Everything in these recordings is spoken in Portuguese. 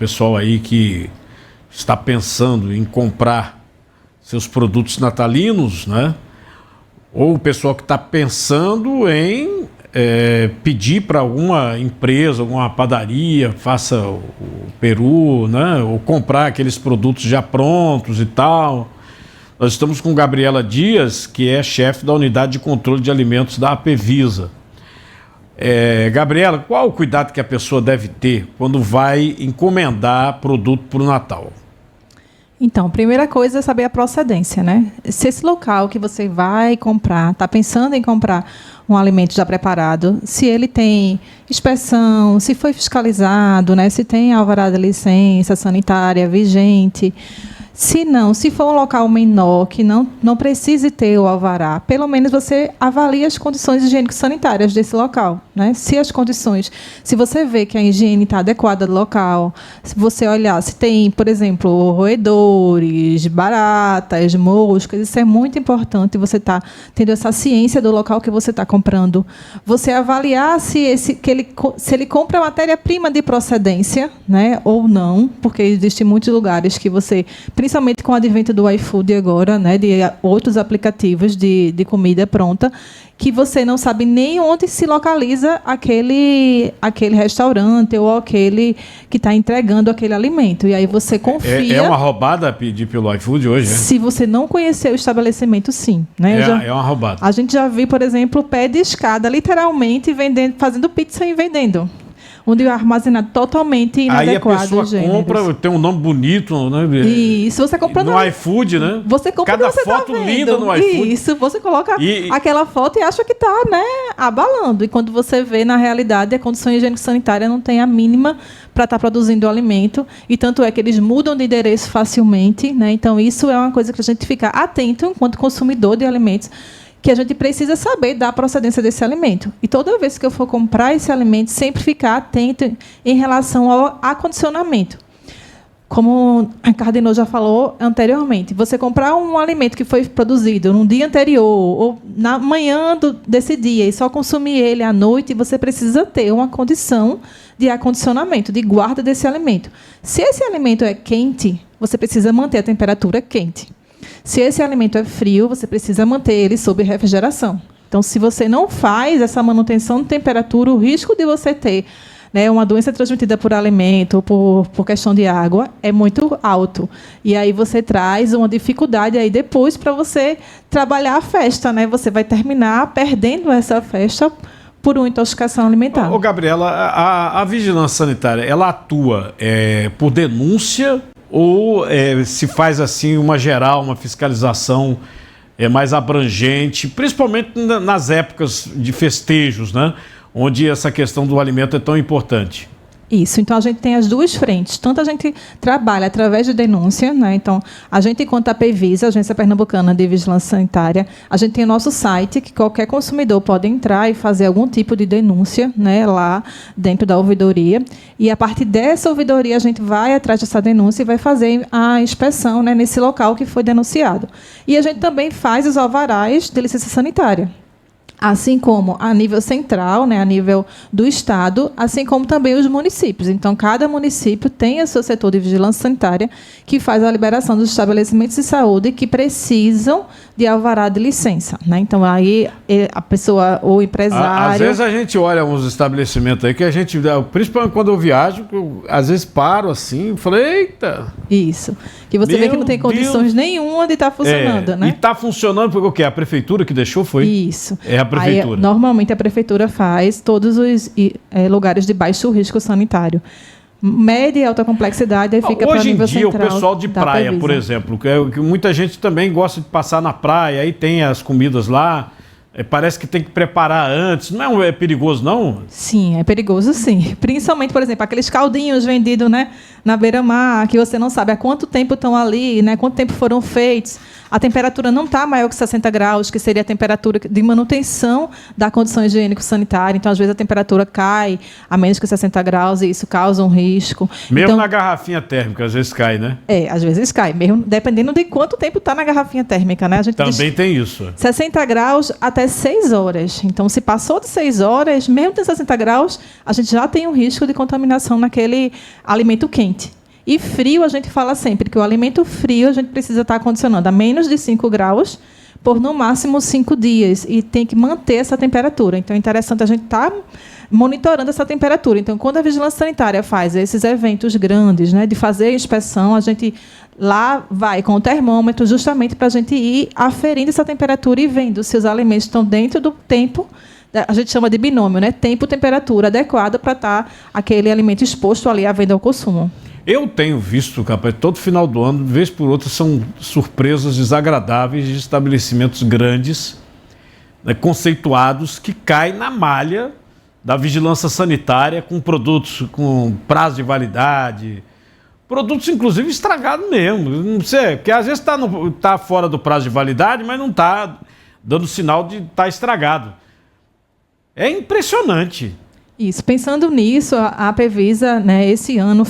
pessoal aí que está pensando em comprar seus produtos natalinos, né? Ou o pessoal que está pensando em pedir para alguma empresa, alguma padaria, faça o peru, né? Ou comprar aqueles produtos já prontos e tal. Nós estamos com Gabriela Dias, que é chefe da Unidade de Controle de Alimentos da Apevisa. Gabriela, qual o cuidado que a pessoa deve ter quando vai encomendar produto para o Natal? Então, a primeira coisa é saber a procedência, né? Se esse local que você vai comprar, está pensando em comprar um alimento já preparado, se ele tem inspeção, se foi fiscalizado, né? Se tem alvará de licença sanitária vigente. Se não, se for um local menor que não precise ter o alvará, pelo menos você avalie as condições higiênico-sanitárias desse local, né? Se você vê que a higiene está adequada do local, se você olhar se tem, por exemplo, roedores, baratas, moscas, isso é muito importante, você está tendo essa ciência do local que você está comprando. Você avaliar se ele compra matéria-prima de procedência, né, ou não, porque existem muitos lugares que você, principalmente com o advento do iFood agora, né, de outros aplicativos de comida pronta, que você não sabe nem onde se localiza aquele restaurante ou aquele que está entregando aquele alimento. E aí você confia... É uma roubada pedir pelo iFood hoje, né? Se você não conhecer o estabelecimento, sim. Né? É uma roubada. A gente já viu, por exemplo, pé de escada, literalmente fazendo pizza e vendendo. Onde é armazenado totalmente inadequado. Aí a pessoa compra, tem um nome bonito, né? Isso, você compra no iFood, né? Você compra cada você foto tá linda no iFood. Isso, você coloca aquela foto e acha que está, né, abalando. E quando você vê, na realidade, a condição higiênico-sanitária não tem a mínima para estar produzindo o alimento. E tanto é que eles mudam de endereço facilmente, né? Então, isso é uma coisa que a gente fica atento enquanto consumidor de alimentos, que a gente precisa saber da procedência desse alimento. E toda vez que eu for comprar esse alimento, sempre ficar atento em relação ao acondicionamento. Como a Cardenô já falou anteriormente, você comprar um alimento que foi produzido no dia anterior ou na manhã desse dia e só consumir ele à noite, você precisa ter uma condição de acondicionamento, de guarda desse alimento. Se esse alimento é quente, você precisa manter a temperatura quente. Se esse alimento é frio, você precisa manter ele sob refrigeração. Então, se você não faz essa manutenção de temperatura, o risco de você ter, né, uma doença transmitida por alimento ou por questão de água é muito alto. E aí você traz uma dificuldade aí depois para você trabalhar a festa, né? Você vai terminar perdendo essa festa por uma intoxicação alimentar. Ô, Gabriela, a vigilância sanitária, ela atua por denúncia ou se faz assim uma geral, uma fiscalização mais abrangente, principalmente nas épocas de festejos, né? Onde essa questão do alimento é tão importante? Isso, então a gente tem as duas frentes. Tanto a gente trabalha através de denúncia, né? Então, a gente, enquanto a Apevisa, Agência Pernambucana de Vigilância Sanitária, a gente tem o nosso site, que qualquer consumidor pode entrar e fazer algum tipo de denúncia, né, lá dentro da ouvidoria. E, a partir dessa ouvidoria, a gente vai atrás dessa denúncia e vai fazer a inspeção, né, nesse local que foi denunciado. E a gente também faz os alvarás de licença sanitária. Assim como a nível central, né, a nível do Estado, assim como também os municípios. Então, cada município tem o seu setor de vigilância sanitária que faz a liberação dos estabelecimentos de saúde que precisam de alvará de licença, né? Então, aí a pessoa, o empresário... Às vezes a gente olha uns estabelecimentos aí que a gente, principalmente quando eu viajo, às vezes paro assim e falo, eita... Isso. Que você vê que não tem condições nenhuma de estar funcionando, né? E está funcionando porque o quê? A prefeitura que deixou foi? Isso. É a prefeitura. Aí, normalmente a prefeitura faz todos os lugares de baixo risco sanitário. Média e alta complexidade, aí fica para nível central. Hoje em dia, o pessoal de praia, por exemplo, que muita gente também gosta de passar na praia, aí tem as comidas lá, parece que tem que preparar antes. Não é perigoso, não? Sim, é perigoso, sim. Principalmente, por exemplo, aqueles caldinhos vendidos, né, na beira-mar, que você não sabe há quanto tempo estão ali, né, quanto tempo foram feitos. a temperatura não está maior que 60 graus, que seria a temperatura de manutenção da condição higiênico-sanitária. Então, às vezes, a temperatura cai a menos que 60 graus e isso causa um risco. Mesmo então, na garrafinha térmica, às vezes cai, né? Às vezes cai, mesmo dependendo de quanto tempo está na garrafinha térmica, né? A gente também tem isso. 60 graus até 6 horas. Então, se passou de 6 horas, mesmo em 60 graus, a gente já tem um risco de contaminação naquele alimento quente. E frio, a gente fala sempre que o alimento frio a gente precisa estar condicionando a menos de 5 graus por, no máximo, 5 dias. E tem que manter essa temperatura. Então, é interessante a gente estar monitorando essa temperatura. Então, quando a vigilância sanitária faz esses eventos grandes, né, de fazer a inspeção, a gente lá vai com o termômetro justamente para a gente ir aferindo essa temperatura e vendo se os alimentos estão dentro do tempo, a gente chama de binômio, né, tempo-temperatura adequada para estar aquele alimento exposto ali à venda ao consumo. Eu tenho visto, capaz, todo final do ano, de vez por outra, são surpresas desagradáveis de estabelecimentos grandes, né, conceituados, que caem na malha da vigilância sanitária com produtos com prazo de validade, produtos inclusive estragados mesmo, não sei, porque às vezes tá fora do prazo de validade, mas não está dando sinal de estar estragado. É impressionante. Isso. Pensando nisso, a Pevisa, né, esse ano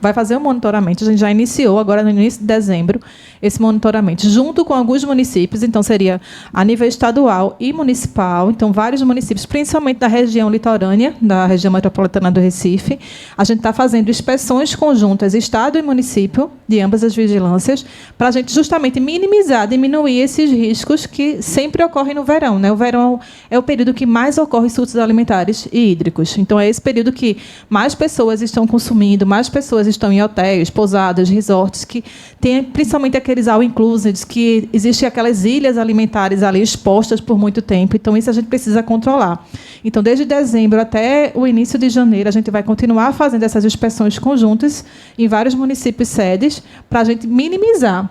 vai fazer um monitoramento. A gente já iniciou agora no início de dezembro esse monitoramento, junto com alguns municípios. Então, seria a nível estadual e municipal. Então, vários municípios, principalmente da região litorânea, da região metropolitana do Recife. A gente está fazendo inspeções conjuntas, estado e município, de ambas as vigilâncias, para a gente justamente minimizar, diminuir esses riscos que sempre ocorrem no verão, né? O verão é o período que mais ocorre surtos alimentares e hídricos. Então, é esse período que mais pessoas estão consumindo, mais pessoas estão em hotéis, pousadas, resorts, que tem principalmente aqueles all-inclusives, que existem aquelas ilhas alimentares ali expostas por muito tempo. Então, isso a gente precisa controlar. Então, desde dezembro até o início de janeiro, a gente vai continuar fazendo essas inspeções conjuntas em vários municípios sedes para a gente minimizar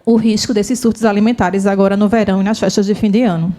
o risco desses surtos alimentares agora no verão e nas festas de fim de ano.